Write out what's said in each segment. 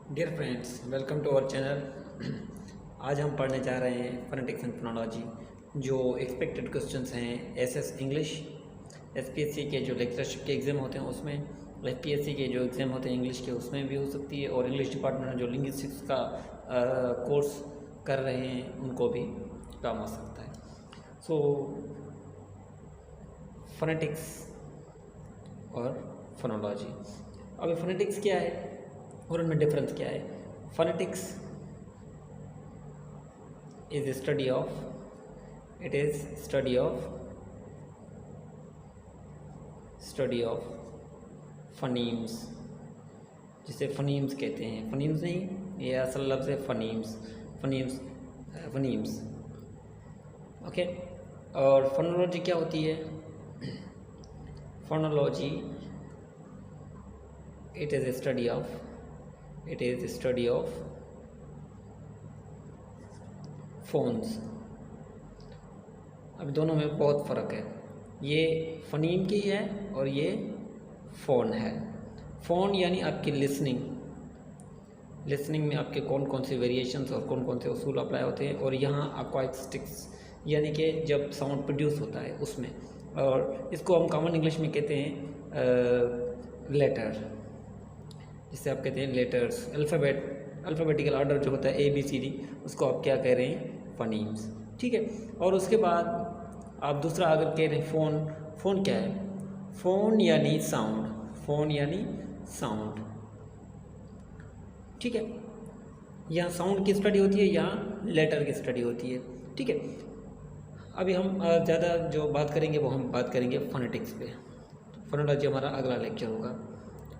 Dear friends, welcome to our channel. आज हम पढ़ने जा रहे हैं फोनेटिक्स एंड फोनोलॉजी। जो एक्सपेक्टेड क्वेश्चंस हैं एसएस इंग्लिश, एसपीएससी के जो लेक्चरशिप के एग्ज़ाम होते हैं उसमें, एफपीएससी के जो एग्ज़ाम होते हैं इंग्लिश के उसमें भी हो सकती है, और इंग्लिश डिपार्टमेंट में जो लिंग्विस्टिक्स का कोर्स कर रहे हैं उनको भी काम आ सकता है। सो फोनेटिक्स और फोनोलॉजी। अभी फोनेटिक्स क्या है और उनमें डिफरेंस क्या है? Phonetics is study of phonemes, जिसे फनीम्स कहते हैं। फनीम्स नहीं, ये असल लफ्ज़ है फनीम्स। ओके। और फोनोलॉजी क्या होती है? Phonology it is study of phones. अब दोनों में बहुत फ़र्क है। ये फ़नीम की है और ये फ़ोन है। फ़ोन यानी आपकी लिसनिंग में आपके कौन कौन से वेरिएशंस और कौन कौन से उसूल अप्लाई होते हैं, और यहाँ अक्वास्टिक्स यानी कि जब साउंड प्रोड्यूस होता है उसमें, और इसको हम कॉमन इंग्लिश में कहते हैं लेटर, जिसे आप कहते हैं लेटर्स। अल्फ़ाबेटिकल ऑर्डर जो होता है ABCD, उसको आप क्या कह रहे हैं? फनीम्स। ठीक है। और उसके बाद आप दूसरा अगर कह रहे हैं फ़ोन क्या है? फ़ोन यानी साउंड। ठीक है। यहाँ साउंड की स्टडी होती है, यहाँ लेटर की स्टडी होती है। ठीक है। अभी हम ज़्यादा जो बात करेंगे वो हम बात करेंगे फोनेटिक्स पे। फोनोलॉजी हमारा अगला लेक्चर होगा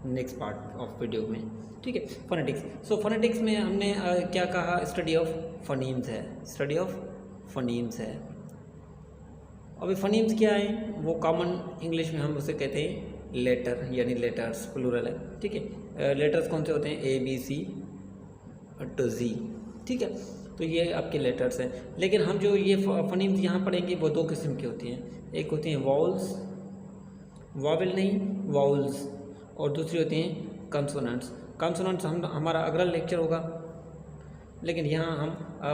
नेक्स्ट पार्ट ऑफ वीडियो में। ठीक है। फोनेटिक्स। सो फोनेटिक्स में हमने क्या कहा? स्टडी ऑफ फनीम्स है। अभी फनीम्स क्या है? वो कॉमन इंग्लिश में हम उसे कहते हैं लेटर, यानी लेटर्स प्लूरल है। ठीक है। लेटर्स कौन से होते हैं? ABC to Z। ठीक है। तो ये आपके लेटर्स हैं। लेकिन हम जो ये फनीम्स यहाँ पढ़ेंगे वो दो किस्म की होती हैं। एक होती हैं वावल्स, और दूसरी होती हैं कंसोनेंट्स हमारा अगला लेक्चर होगा। लेकिन यहाँ हम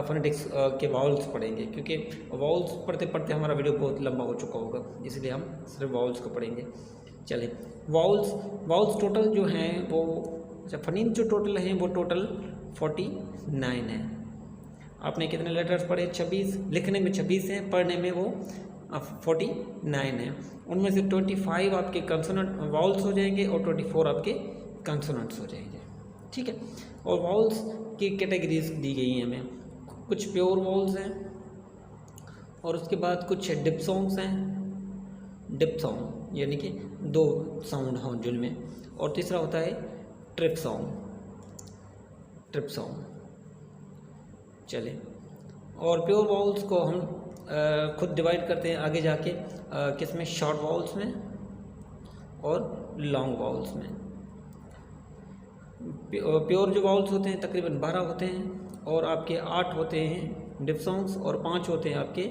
फोनेटिक्स के वावल्स पढ़ेंगे, क्योंकि वावल्स पढ़ते पढ़ते हमारा वीडियो बहुत लंबा हो चुका होगा, इसलिए हम सिर्फ वावल्स को पढ़ेंगे। चलिए, वावल्स टोटल जो हैं वो, अच्छा, फनीम जो टोटल हैं वो टोटल 49 है। आपने कितने लेटर्स पढ़े? 26। लिखने में 26 हैं, पढ़ने में वो 49 है। उनमें से 25 आपके कंसोनेंट वावल्स हो जाएंगे और 24 आपके कंसोनेंट्स हो जाएंगे। ठीक है। और वावल्स की कैटेगरीज दी गई हैं हमें। कुछ प्योर वावल्स हैं, और उसके बाद कुछ डिप्सोंग्स हैं। डिप्सोंग यानी कि 2 साउंड हों जिनमें, और तीसरा होता है ट्रिप्सोंग। चलिए, और प्योर वावल्स को हम खुद डिवाइड करते हैं आगे जाके किस में? शॉर्ट वावल्स में और लॉन्ग वावल्स में। प्योर जो वावल्स होते हैं तकरीबन 12 होते हैं, और आपके 8 होते हैं डिप्सोंग्स, और 5 होते हैं आपके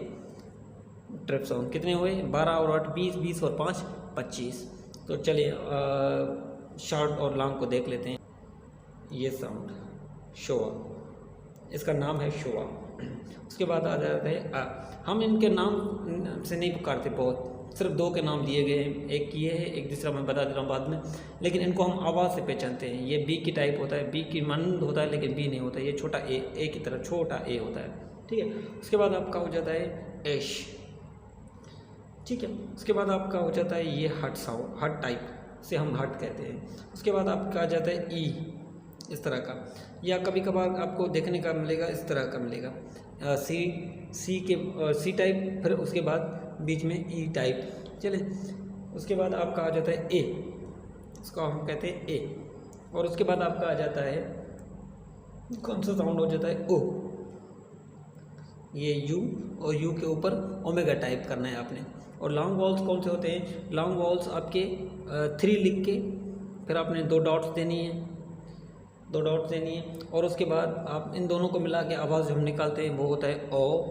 ट्रिप्सोंग। कितने हुए? 12 और 8 20 और 5 25। तो चलिए शॉर्ट और लॉन्ग को देख लेते हैं। ये साउंड शोआ, इसका नाम है शोआ। उसके बाद आ जाता है हम इनके नाम से नहीं पुकारते, बहुत सिर्फ 2 के नाम दिए गए हैं। एक ये है, एक दूसरा मैं बता दे रहा हूँ बाद में, लेकिन इनको हम आवाज़ से पहचानते हैं। ये बी की टाइप होता है, बी की मानंद होता है, लेकिन बी नहीं होता। ये छोटा ए की तरह छोटा ए होता है। ठीक है। उसके बाद आपका हो जाता है एश। ठीक है। उसके बाद आपका हो जाता है ये हट टाइप से हम हट कहते हैं। उसके बाद आपका आ जाता है ई, इस तरह का, या कभी कभार आपको देखने का मिलेगा इस तरह का मिलेगा, सी टाइप, फिर उसके बाद बीच में ई टाइप। चले, उसके बाद आपका आ जाता है ए, इसको हम कहते हैं ए, और उसके बाद आपका आ जाता है कौन सा साउंड हो जाता है? ओ। ये यू, और यू के ऊपर ओमेगा टाइप करना है आपने। और लॉन्ग वावल्स कौन से होते हैं? लॉन्ग वावल्स आपके 3 लिख के, फिर आपने 2 डॉट्स देनी है, और उसके बाद आप इन दोनों को मिला के आवाज़ जो हम निकालते हैं वो होता है ओ,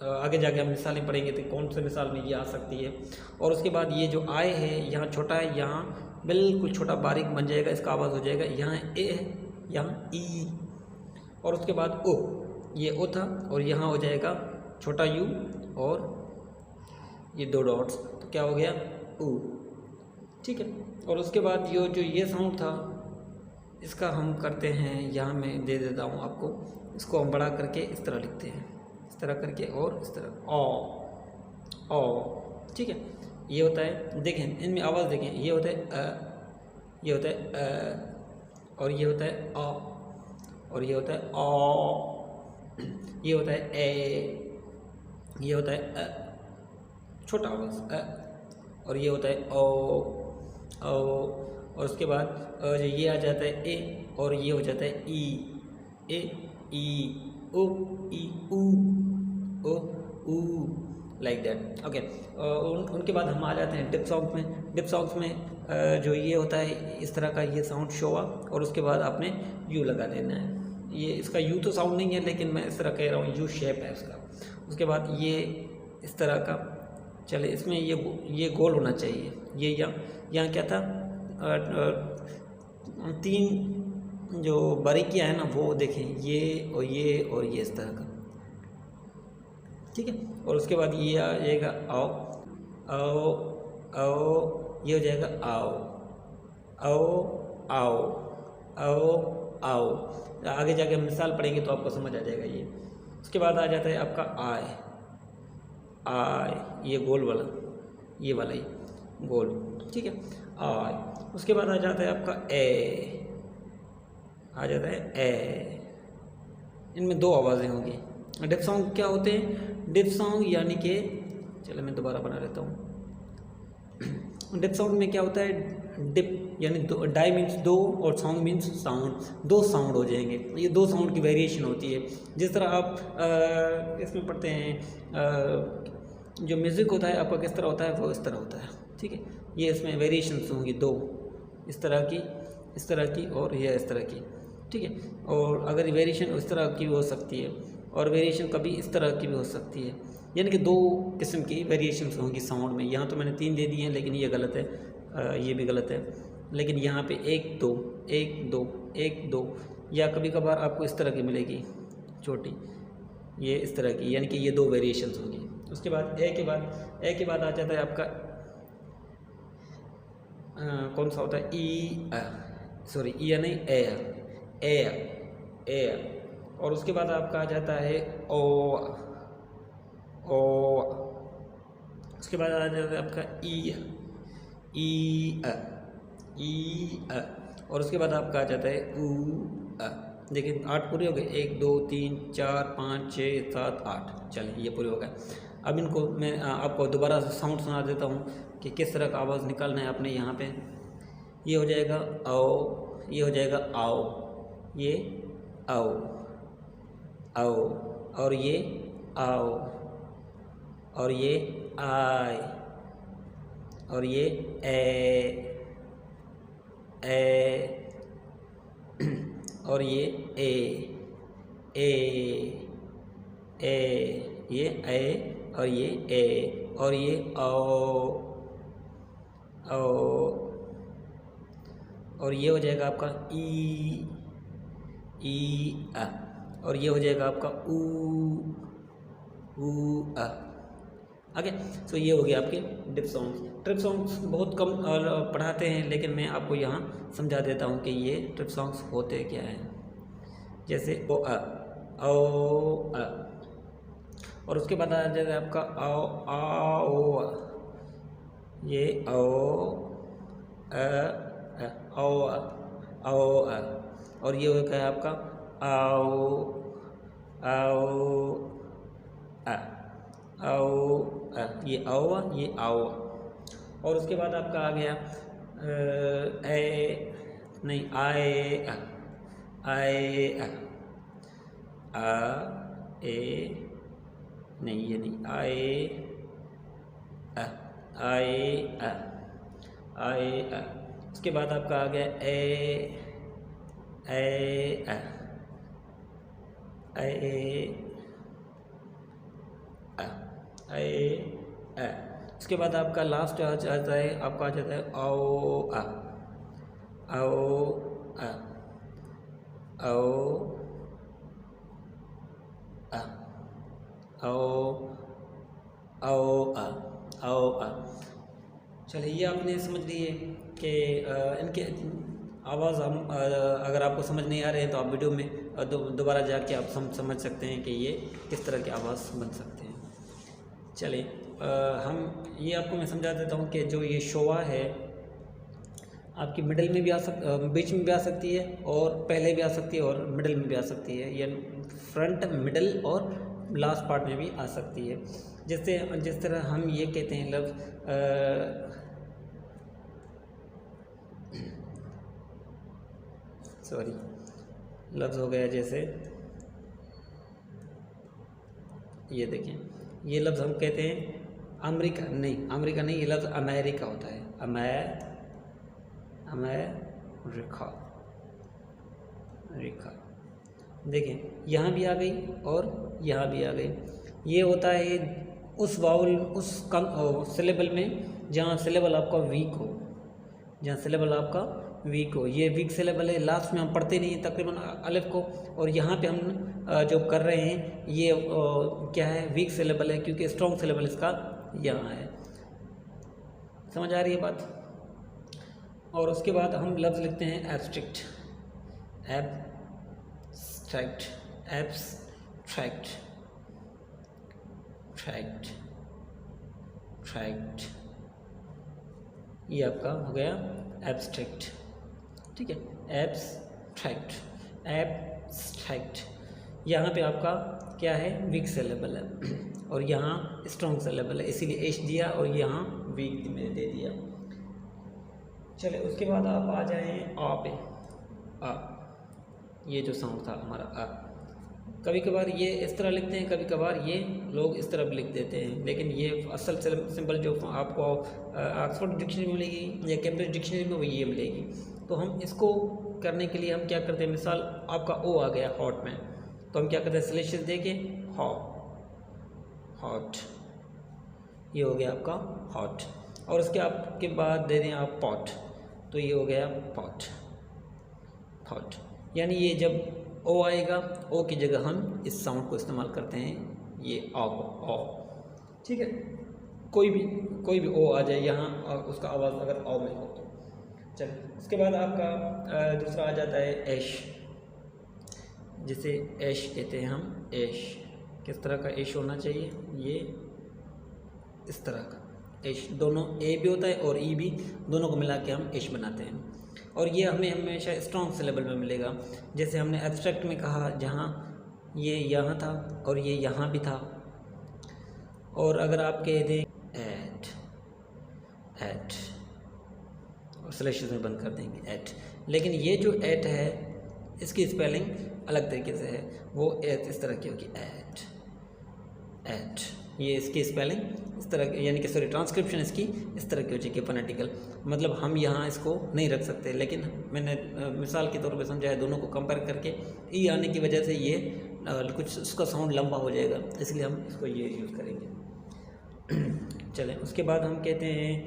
आगे जाके हम मिसालें पढ़ेंगे तो कौन से मिसाल में ये आ सकती है। और उसके बाद ये जो आय है यहाँ छोटा है, यहाँ बिल्कुल छोटा बारीक बन जाएगा, इसका आवाज़ हो जाएगा, यहाँ ए है, यहाँ ई। और उसके बाद ओ, ये ओ था और यहाँ हो जाएगा छोटा यू और ये 2 डॉट्स, तो क्या हो गया ऊ। ठीक है। और उसके बाद ये साउंड था, इसका हम करते हैं, यहाँ मैं दे देता हूँ आपको, इसको हम बड़ा करके इस तरह लिखते हैं, इस तरह करके और इस तरह ओ। ठीक है। ये होता है, देखें इनमें आवाज़ देखें, ये होता है ये होता है और ये होता है अ, और ये होता है ओ, ये होता है ए, ये होता है छोटा आवाज़ और ये होता है ओ। और उसके बाद जो ये आ जाता है ए और ये हो जाता है ई, ए ई ओ ई ऊ ओ ऊ, लाइक दैट। ओके। उनके बाद हम आ जाते हैं डिप सॉन्ग्स में। डिप सॉन्ग्स में जो ये होता है इस तरह का ये साउंड शो हुआ और उसके बाद आपने यू लगा देना है। ये इसका यू तो साउंड नहीं है लेकिन मैं इस तरह कह रहा हूँ, यू शेप है उसका। उसके बाद ये इस तरह का, चले इसमें ये गोल होना चाहिए। ये यहाँ क्या था, 3 जो बारीकियाँ है ना वो देखें, ये और ये और ये इस तरह का। ठीक है। और उसके बाद ये आ जाएगा आओ आओ आओ, ये हो जाएगा आओ आओ आओ आओ आओ। आगे जाके हम मिसाल पढ़ेंगे तो आपको समझ आ जाएगा ये। उसके बाद आ जाता है आपका आय, ये गोल वाला, ये वाला ही गोल। ठीक है, आय। उसके बाद आ जाता है आपका ए, आ जाता है ए। इनमें 2 आवाज़ें होंगी। डिप सॉन्ग क्या होते हैं? डिप सॉन्ग यानी कि, चलो मैं दोबारा बना लेता हूँ। डिप सॉन्ग में क्या होता है, डिप यानी डाई मीन्स 2 और सॉन्ग मीन्स साउंड, 2 साउंड हो जाएंगे। ये 2 साउंड की वेरिएशन होती है। जिस तरह आप इसमें पढ़ते हैं जो म्यूज़िक होता है आपका किस तरह होता है, वो इस तरह होता है। ठीक है। ये इसमें वेरिएशंस होंगी 2, इस तरह की और यह इस तरह की। ठीक है। और अगर वेरिएशन इस तरह की भी हो सकती है और वेरिएशन कभी इस तरह की भी हो सकती है, यानी कि 2 किस्म की वेरिएशंस होंगी साउंड में। यहाँ तो मैंने 3 दे दिए हैं लेकिन ये गलत है, ये भी गलत है। लेकिन यहाँ पे 1 2 1 2 1 2, या कभी कभार आपको इस तरह की मिलेगी छोटी, ये इस तरह की, यानी कि ये 2 वेरिएशंस होंगी। उसके बाद ए के बाद आ जाता है आपका कौन सा होता है, ई, सॉरी ई या नहीं, ए। और उसके बाद आपका आ जाता है ओ। उसके बाद आ जाता है आपका ई, और उसके बाद आपका आ जाता है ऊ। देखिए 8 पूरे हो गए, 1 2 3 4 5 6 7 8। चलिए ये पूरे हो गए। अब इनको मैं आपको दोबारा से साउंड सुना देता हूँ कि किस तरह का आवाज़ निकालना है आपने। यहाँ पे ये हो जाएगा आओ, ये हो जाएगा आओ, ये आओ आओ, और ये आओ, और ये आय, और ये ए, और ये ए, ये ए, और ये ए, और ये ओ, और ये हो जाएगा आपका ई, आ, और ये हो जाएगा आपका ऊ, आ। ओके। सो ये हो गया आपके डिप सॉन्ग्स। ट्रिप सॉन्ग्स बहुत कम पढ़ाते हैं लेकिन मैं आपको यहाँ समझा देता हूँ कि ये ट्रिप सॉन्ग्स होते क्या हैं। जैसे ओ आ, और उसके बाद आ जाता है आपका आओ, ये आओ, और ये हो गया आपका आओ, ये आओ, ये आओ। और उसके बाद आपका आ गया नहीं, आए, नहीं, ये नहीं, आए। उसके बाद आपका आ गया ए ए। उसके बाद आपका लास्ट आ जाता है, आपका आ जाता है आओ आ, आओ आ, आओ आ, आओ आओ आ, आओ आ। चलिए ये आपने समझ लिए कि इनके आवाज़ हम अगर आपको समझ नहीं आ रहे हैं तो आप वीडियो में दोबारा जाके आप समझ सकते हैं कि ये किस तरह की आवाज़ बन सकते हैं। चलिए हम ये आपको मैं समझा देता हूँ कि जो ये शोवा है आपकी मिडिल में भी बीच में भी आ सकती है और पहले भी आ सकती है और मिडिल में भी आ सकती है, या फ्रंट मिडिल और लास्ट पार्ट में भी आ सकती है। जिस तरह हम ये कहते हैं लफ्ज़ सॉरी लफ्ज़ हो गया, जैसे ये देखें, ये लफ्ज़ हम कहते हैं अमेरिका नहीं, ये लफ्ज़ अमेरिका होता है, अमेरिका। देखें यहाँ भी आ गई और यहाँ भी आ गई। ये होता है उस वाउल उस सिलेबल में जहाँ सिलेबल आपका वीक हो, ये वीक सिलेबल है। लास्ट में हम पढ़ते नहीं तकरीबन अलिफ को, और यहाँ पे हम जो कर रहे हैं ये क्या है, वीक सिलेबल है, क्योंकि स्ट्रॉन्ग सिलेबल इसका यहाँ है। समझ आ रही है बात। और उसके बाद हम लफ्ज़ लिखते हैं एब्स्ट्रैक्ट, ये आपका हो गया एब्स्ट्रैक्ट। ठीक है, एब्स्ट्रैक्ट। यहाँ पे आपका क्या है, वीक सिलेबल है और यहाँ स्ट्रॉन्ग सिलेबल है, इसीलिए एच दिया और यहाँ वीक में दे दिया। चले उसके बाद आप आ जाएं आ पे। आ, ये जो साउंड था हमारा आ, कभी कभार ये इस तरह लिखते हैं, कभी कभार ये लोग इस तरह भी लिख देते हैं, लेकिन ये असल सिंबल जो आपको ऑक्सफोर्ड डिक्शनरी में मिलेगी या कैम्ब्रिज डिक्शनरी में वो ये मिलेगी। तो हम इसको करने के लिए हम क्या करते हैं, मिसाल आपका ओ आ गया हॉट में, तो हम क्या करते हैं, स्लेशेस दे के हॉट, ये हो गया आपका हॉट। और उसके आपके बाद दे दें आप पॉट, तो ये हो गया पॉट। यानी ये जब ओ आएगा, ओ की जगह हम इस साउंड को इस्तेमाल करते हैं, ये ओ। ठीक है, कोई भी ओ आ जाए यहाँ, उसका आवाज़ अगर ओ में हो तो। चलिए उसके बाद आपका दूसरा आ जाता है ऐश, जिसे ऐश कहते हैं हम। ऐश किस तरह का ऐश होना चाहिए, ये इस तरह का ऐश, दोनों ए भी होता है और ई भी, दोनों को मिला के हम ऐश बनाते हैं। और ये हमें हमेशा स्ट्रॉन्ग सिलेबल में मिलेगा। जैसे हमने एब्स्ट्रैक्ट में कहा, जहाँ ये यहाँ था और ये यहाँ भी था। और अगर आप कह दें एट और स्लैशेस में बंद कर देंगे एट, लेकिन ये जो एट है इसकी स्पेलिंग अलग तरीके से है, वो एट इस तरह की होगी, एट ये इसकी स्पेलिंग इस तरह, यानी कि सॉरी ट्रांसक्रिप्शन इसकी इस तरह की हो जाएगी फोनेटिकल। मतलब हम यहाँ इसको नहीं रख सकते, लेकिन मैंने मिसाल के तौर पे समझा है, दोनों को कंपेयर करके ई आने की वजह से ये कुछ उसका साउंड लंबा हो जाएगा, इसलिए हम इसको ये यूज़ करेंगे। चलें उसके बाद हम कहते हैं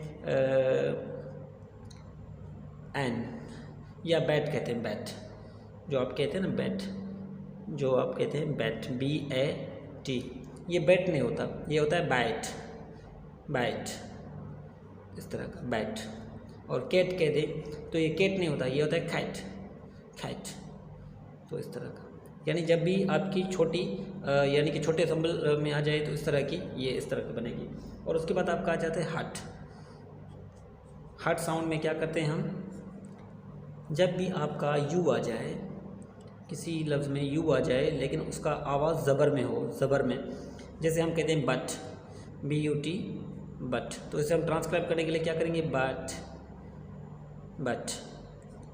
एन या बैट कहते हैं, बैट जो आप कहते हैं ना, बैट जो आप कहते हैं बैट, BAT, ये बैट नहीं होता, ये होता है बैट, इस तरह का बैट। और कैट कह दे तो ये कैट नहीं होता, ये होता है खैट, तो इस तरह का। यानी जब भी आपकी छोटी यानी कि छोटे सिंबल में आ जाए तो इस तरह की, ये इस तरह की बनेगी। और उसके बाद आपका आ जाता है हट साउंड में क्या करते हैं हम, जब भी आपका यू आ जाए, किसी लफ्ज़ में यू आ जाए लेकिन उसका आवाज़ ज़बर में हो, ज़बर में, जैसे हम कहते हैं बट, BUT बट, तो इसे हम ट्रांसक्राइब करने के लिए क्या करेंगे, बट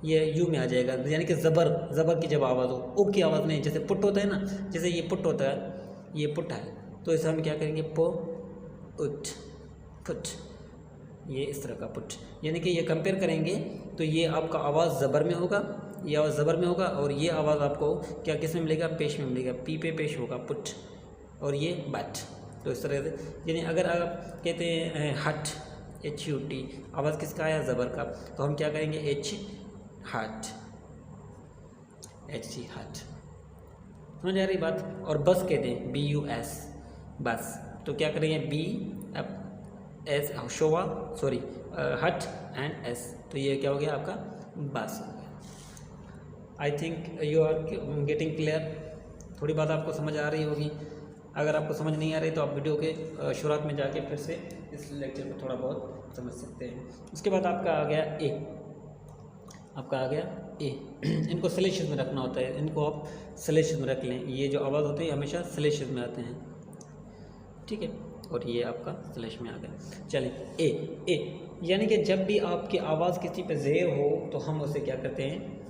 ये यू में आ जाएगा, यानी कि ज़बर की जब आवाज़ हो, ओ की आवाज़ नहीं। जैसे पुट होता है ना, जैसे ये पुट होता है, ये पुट है, तो इसे हम क्या करेंगे, पुट, ये इस तरह का पुट। यानी कि ये कंपेयर करेंगे तो ये आपका आवाज़ ज़बर में होगा, ये आवाज़ ज़बर में होगा, और ये आवाज़ आपको क्या किस में मिलेगा, पेश में मिलेगा, पी पे पेश होगा पुट, और ये बट। तो इस तरह से, यानी अगर आप कहते हैं हट, HUT, आवाज़ किसका आया, ज़बर का, तो हम क्या करेंगे, H हट, HT हट। समझ आ रही बात। और बस कहते हैं BUS, बस, तो क्या करेंगे, BS शोवा, सॉरी हट एंड S, तो ये क्या हो गया आपका, बस हो गया। I think you are getting clear. थोड़ी बात आपको समझ आ रही होगी। अगर आपको समझ नहीं आ रही तो आप वीडियो के शुरुआत में जाके फिर से इस लेक्चर को थोड़ा बहुत समझ सकते हैं। उसके बाद आपका आ गया ए, आपका आ गया ए। इनको सिलेशियस में रखना होता है, इनको आप सिलेशियस में रख लें। ये जो आवाज़ होती है हमेशा सिलेशियस में आते हैं, ठीक है। और ये आपका सिलेश में आ गया। चलिए ए यानी कि जब भी आपकी आवाज़ किसी पे ज़ेर हो तो हम उसे क्या करते हैं,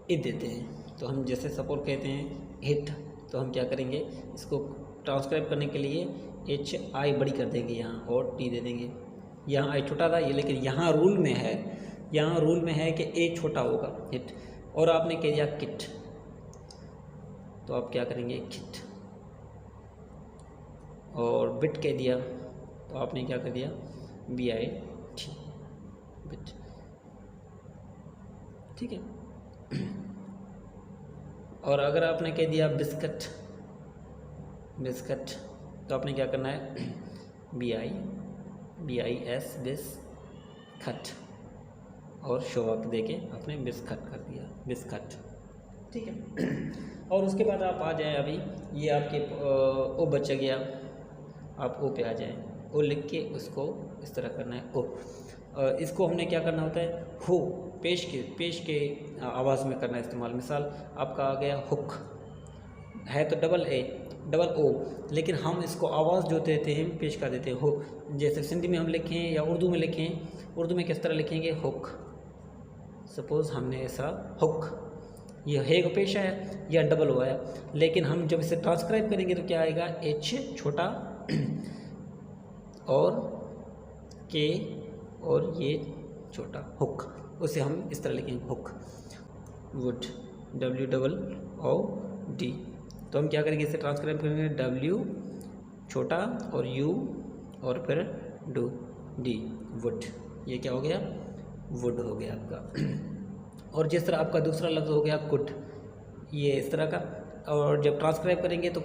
इ देते हैं। तो हम जैसे सपोर्ट कहते हैं हिट, तो हम क्या करेंगे, इसको ट्रांसक्राइब करने के लिए HI बड़ी कर देंगे यहाँ और T दे देंगे। यहाँ आई छोटा था ये, लेकिन यहाँ रूल में है, यहाँ रूल में है कि A छोटा होगा, हिट। और आपने कह दिया किट, तो आप क्या करेंगे, किट। और बिट कह दिया तो आपने क्या कर दिया, BIT, बिट, ठीक है। और अगर आपने कह दिया बिस्किट, बिस्किट, तो आपने क्या करना है, BIS, बिस खट, और शोवक दे के आपने बिस्खट कर दिया, बिस्खट, ठीक है। और उसके बाद आप आ जाएं, अभी ये आपके ओ बच गया, आप ओ पे आ जाएं, ओ लिख के उसको इस तरह करना है, ओ। इसको हमने क्या करना होता है, हो, पेश के आवाज़ में करना है इस्तेमाल। मिसाल आपका आ गया हुक, है तो डबल ओ, लेकिन हम इसको आवाज़ जो देते हैं पेश कर देते हैं हो। जैसे सिंधी में हम लिखें या उर्दू में लिखें, उर्दू में किस तरह लिखेंगे, हुक। सपोज़ हमने ऐसा हुक, ये है को पेश आया या डबल ओ आया, लेकिन हम जब इसे ट्रांसक्राइब करेंगे तो क्या आएगा, H छोटा और K और ये छोटा, हुक। उसे हम इस तरह लिखेंगे हुक, वुड, WOOD। तो हम क्या करेंगे, इसे ट्रांसक्राइब करेंगे, W छोटा और U और फिर D, वुड। ये क्या हो गया, वुड हो गया आपका। और जिस तरह आपका दूसरा लफ्ज़ हो गया कुड, ये इस तरह का। और जब ट्रांसक्राइब करेंगे तो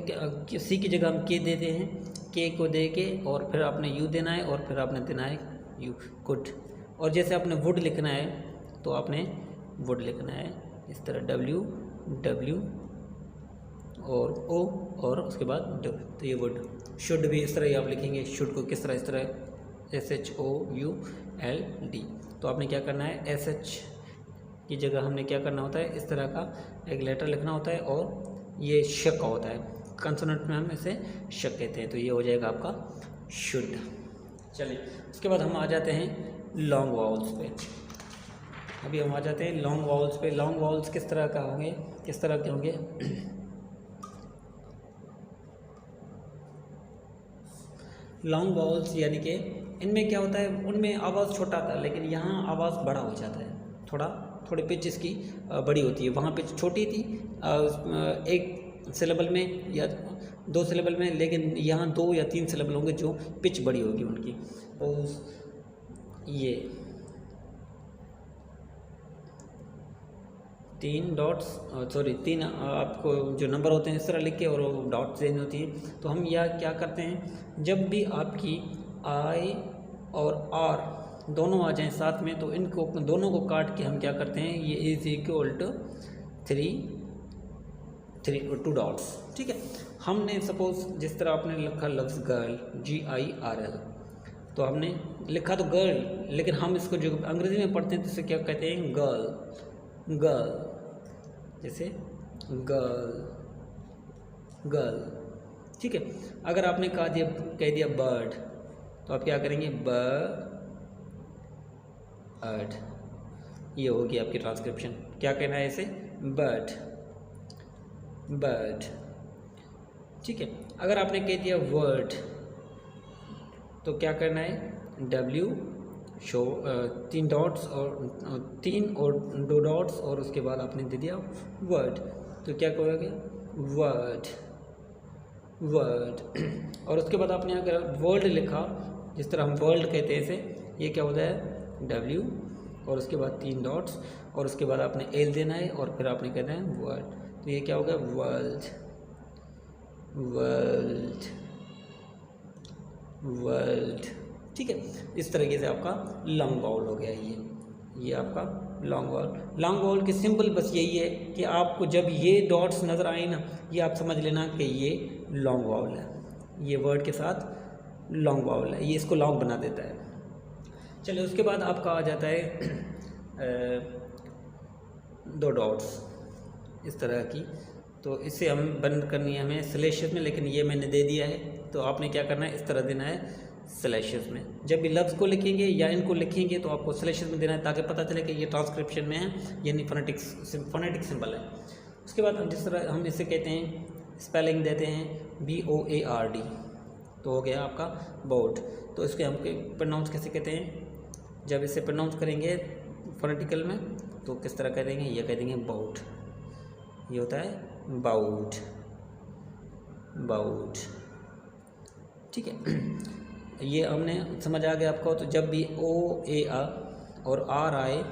सी की जगह हम के देते हैं, के को दे के और फिर आपने यू देना है और फिर आपने देना है यू, कुड। और जैसे आपने वुड लिखना है तो आपने वुड लिखना है इस तरह, W और O और उसके बाद W, तो ये वुड। शुड भी इस तरह ही आप लिखेंगे, शुड को किस तरह, इस तरह SHOULD। तो आपने क्या करना है, SH की जगह हमने क्या करना होता है, इस तरह का एक लेटर लिखना होता है, और ये श का होता है, कंसोनेंट में हम इसे श कहते हैं, तो ये हो जाएगा आपका शुड। चलिए उसके बाद हम आ जाते हैं लॉन्ग वाउल्स पे। अभी हम आ जाते हैं लॉन्ग वाउल्स पे। लॉन्ग वाउल्स किस तरह का होंगे, किस तरह के होंगे, लॉन्ग वाउल्स यानी कि इनमें क्या होता है, उनमें आवाज़ छोटा था लेकिन यहाँ आवाज़ बड़ा हो जाता है, थोड़ी पिच इसकी बड़ी होती है। वहाँ पिच छोटी थी एक सिलेबल में या 2 सिलेबल में, लेकिन यहाँ 2 या 3 सिलेबल होंगे जो पिच बड़ी होगी उनकी। तो ये 3 आपको जो नंबर होते हैं इस तरह लिख के और डॉट चेंज होती हैं। तो हम यह क्या करते हैं, जब भी आपकी I और R दोनों आ जाएं साथ में, तो इनको दोनों को काट के हम क्या करते हैं, ये इज इक्वल टू 2 डॉट्स, ठीक है। हमने सपोज जिस तरह आपने लिखा लफ्ज़ गर्ल, GIRL, तो हमने लिखा तो गर्ल, लेकिन हम इसको जो अंग्रेज़ी में पढ़ते हैं तो इसे क्या कहते हैं, गर्ल, जैसे गर्ल, ठीक है। अगर आपने कह दिया बर्ड, तो आप क्या करेंगे, बर्ड, ये होगी आपकी ट्रांसक्रिप्शन। क्या कहना है इसे, बर्ड, ठीक है। अगर आपने कह दिया वर्ड, तो क्या करना है, W शो 3 डॉट्स और 3 और 2 डॉट्स और उसके बाद आपने दे दिया वर्ड, तो क्या कहोगे, वर्ड, वर्ड। और उसके बाद आपने अगर वर्ल्ड लिखा, जिस तरह हम वर्ल्ड कहते हैं इसे, ये क्या होता है W, और उसके बाद 3 डॉट्स, और उसके बाद आपने L देना है, और फिर आपने कहते हैं वर्ड, तो ये क्या होगा वर्ल्ड, वर्ल्ड, वर्ल्ड। ठीक है, इस तरीके से आपका लॉन्ग वाउल हो गया ये आपका लॉन्ग वाउल। लॉन्ग वाउल की सिंपल बस यही है कि आपको जब ये डॉट्स नज़र आए ना, ये आप समझ लेना कि ये लॉन्ग वाउल है, ये वर्ड के साथ लॉन्ग वाउल है, ये इसको लॉन्ग बना देता है। चलिए उसके बाद आपका आ जाता है 2 डॉट्स इस तरह की, तो इसे हम बंद करनी है हमें स्लैशेस में, लेकिन ये मैंने दे दिया है, तो आपने क्या करना है, इस तरह देना है स्लैशेस में। जब भी लफ्ज़ को लिखेंगे या इनको लिखेंगे तो आपको स्लैशेस में देना है, ताकि पता चले कि ये ट्रांसक्रिप्शन में है, यानी फोनेटिक सिंबल है। उसके बाद हम जिस तरह हम इसे कहते हैं स्पेलिंग देते हैं BOARD, तो हो गया आपका बोर्ड। तो इसके हम प्रोनाउंस कैसे कहते हैं, जब इसे प्रोनाउंस करेंगे फोनेटिकल में तो किस तरह कह देंगे, ये कह देंगे बाउट, ये होता है बाउट, बाउट। ठीक है, ये हमने समझ आ गया आपको। तो जब भी OA और R आए,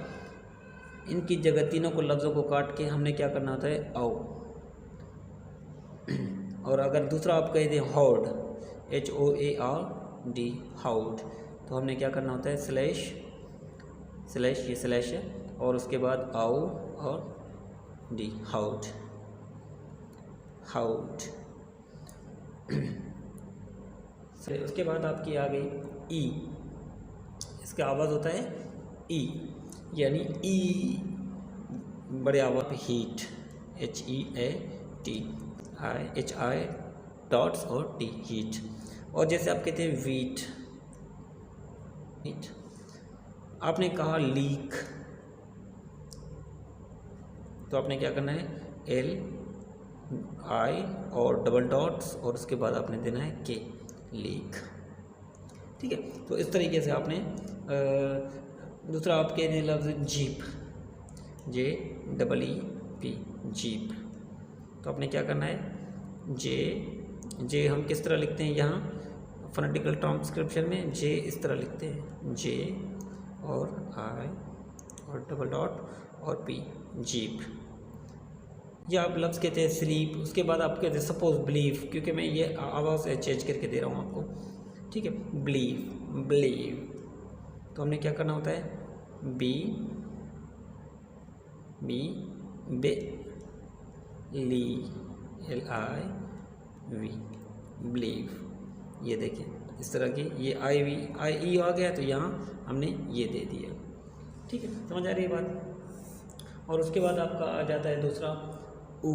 इनकी जगह तीनों को लफ्ज़ों को काट के हमने क्या करना होता है औ। और अगर दूसरा आप कह दें हॉड, HOARD, हाउड, तो हमने क्या करना होता है स्लैश, स्लैश ये स्लैश है, और उसके बाद आओ और डी, हाउड, हाउड। उसके बाद आपकी आ गई ई, इसका आवाज़ होता है ई, यानी ई बड़े आवाज़ पे हीट, HEAT, डॉट्स और T, हीट। और जैसे आप कहते हैं वीट, हीट। आपने कहा लीक, तो आपने क्या करना है LI और डबल डॉट्स, और उसके बाद आपने देना है K, लीक। ठीक है, तो इस तरीके से आपने दूसरा आप कह दें लफ्ज़ जीप, JEEP, जीप, तो आपने क्या करना है जे हम किस तरह लिखते हैं, यहाँ फोनेटिकल ट्रांसक्रिप्शन में जे इस तरह लिखते हैं, J और I और डबल डॉट और P, जीप। या आप लफ्ज़ कहते हैं स्लीप, उसके बाद आप कहते हैं सपोज बिलीव, क्योंकि मैं ये आवाज़ चेंज करके दे रहा हूँ आपको। ठीक है, बिलीव, बिलीव, तो हमने क्या करना होता है बी ली, LIV, बिलीव। ये देखिए इस तरह की, ये IE आ गया, तो यहाँ हमने ये दे दिया। ठीक है, समझ आ रही है बात। और उसके बाद आपका आ जाता है दूसरा ऊ,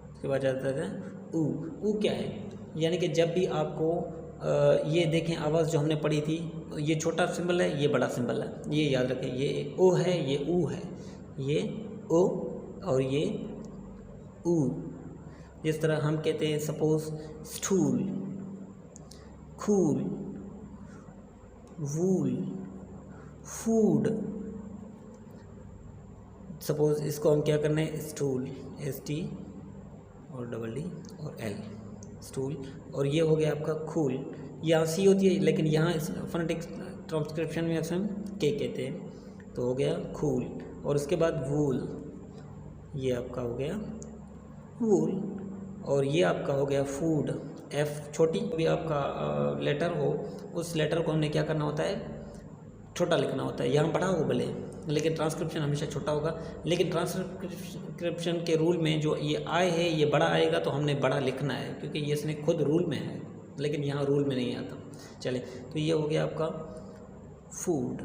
उसके बाद जाता है ऊ क्या है, यानी कि जब भी आपको ये देखें आवाज़ जो हमने पढ़ी थी, ये छोटा सिंबल है, ये बड़ा सिंबल है, ये याद रखें, ये ओ है, ये ऊ है, ये ओ और ये ऊ। जिस तरह हम कहते हैं सपोज स्टूल, कूल, वूल, फूड, सपोज इसको हम क्या करना है स्टूल, ST और DD और L, स्टूल। और ये हो गया आपका कूल, यहाँ C होती है, लेकिन यहाँ इस फोनेटिक ट्रांसक्रिप्शन में हम K कहते हैं, तो हो गया कूल। और उसके बाद वूल, ये आपका हो गया वूल, और ये आपका हो गया फूड, F छोटी भी आपका लेटर हो, उस लेटर को हमने क्या करना होता है छोटा लिखना होता है, यहाँ बड़ा हो भले, लेकिन ट्रांसक्रिप्शन हमेशा छोटा होगा। लेकिन ट्रांसक्रिप्शन के रूल में जो ये आय है ये बड़ा आएगा, तो हमने बड़ा लिखना है, क्योंकि ये इसमें खुद रूल में है, लेकिन यहाँ रूल में नहीं आता। चले, तो ये हो गया आपका फूड,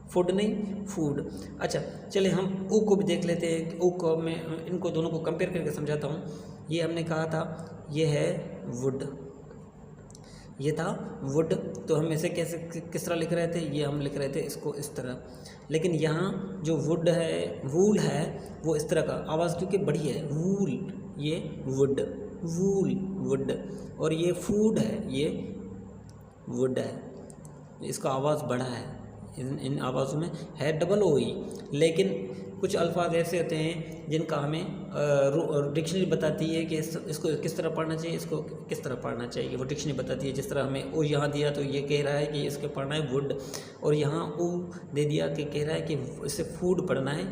फूड नहीं फूड। अच्छा चले हम ऊ को भी देख लेते हैं। ऊ को मैं इनको दोनों को कंपेयर करके समझाता हूँ। ये हमने कहा था ये है वुड, ये था वुड, तो हम इसे कैसे किस तरह लिख रहे थे, ये हम लिख रहे थे इसको इस तरह। लेकिन यहाँ जो वुड है, वूल है, वो इस तरह का आवाज़ क्योंकि बड़ी है, वूल, ये वुड, वूल वुड, और ये फूड है, ये वुड है, इसका आवाज़ बड़ा है, इन आवाज़ों में है डबल ओ ई, लेकिन कुछ अल्फाज ऐसे होते हैं जिनका हमें डिक्शनरी बताती है कि इसको किस तरह पढ़ना चाहिए, इसको किस तरह पढ़ना चाहिए। वो डिक्शनरी बताती है। जिस तरह हमें ओ यहाँ दिया तो ये कह रहा है कि इसको पढ़ना है वुड, और यहाँ ओ दे दिया कि कह रहा है कि इसे फूड पढ़ना है।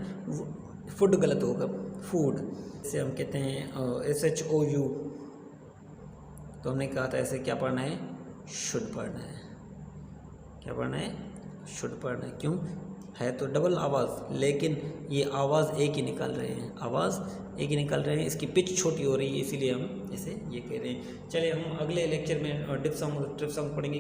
फूड गलत होगा, फूड। इसे हम कहते हैं SHOU, तो हमने कहा था ऐसे क्या पढ़ना है, शुड पढ़ना है। क्या पढ़ना है, शुड पढ़ना है। क्यों है तो डबल आवाज़, लेकिन ये आवाज़ एक ही निकाल रहे हैं, आवाज़ एक ही निकाल रहे हैं। इसकी पिच छोटी हो रही है, इसीलिए हम इसे ये कह रहे हैं। चलिए हम अगले लेक्चर में डिप्सॉन्ग ट्रिप्सॉन्ग पढ़ेंगे।